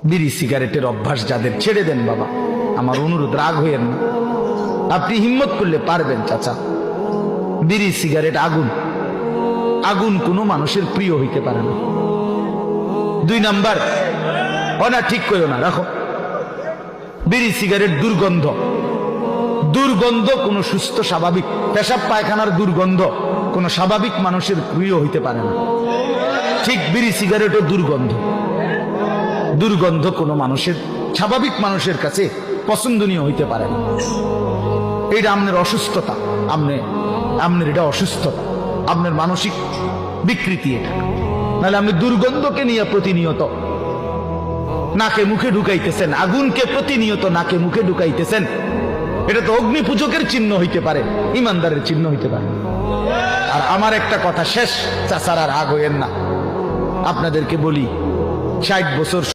বিড়ি সিগারেটের অভ্যাস যাদের, ছেড়ে দেন বাবা, আমার অনুরোধ, রাগ হইয়েন না। আপনি হিম্মত করলে পারবেন চাচা। বিড়ি সিগারেট আগুন, আগুন কোনো মানুষের প্রিয় হইতে পারে না। 2 নাম্বার, না ঠিক করো না, রাখো। বিড়ি সিগারেট দুর্গন্ধ, দুর্গন্ধ কোনো সুস্থ স্বাভাবিক পেশাব পায়খানার দুর্গন্ধ কোনো স্বাভাবিক মানুষের প্রিয় হইতে পারে না। ঠিক বিড়ি সিগারেটও দুর্গন্ধ, দুর্গন্ধ কোনো মানুষের, স্বাভাবিক মানুষের কাছে পছন্দনীয় হইতে পারে না। এটা আপনার অসুস্থতা, আপনার এটা অসুস্থতা, আপনার মানসিক বিকৃতি এটা। নাহলে আপনি দুর্গন্ধকে নিয়ে প্রতিনিয়ত নাকে মুখে ঢুকাইতেছেন, আগুনকে প্রতিনিয়ত নাকে মুখে ঢুকাইতেছেন, এটা তো অগ্নি পূজকের চিহ্ন হইতে পারে, ইমানদারের চিহ্ন হইতে পারে। আর আমার একটা কথা শেষ, চাচারা রাগ হইয়েন না, আপনাদেরকে বলি, 60 বছর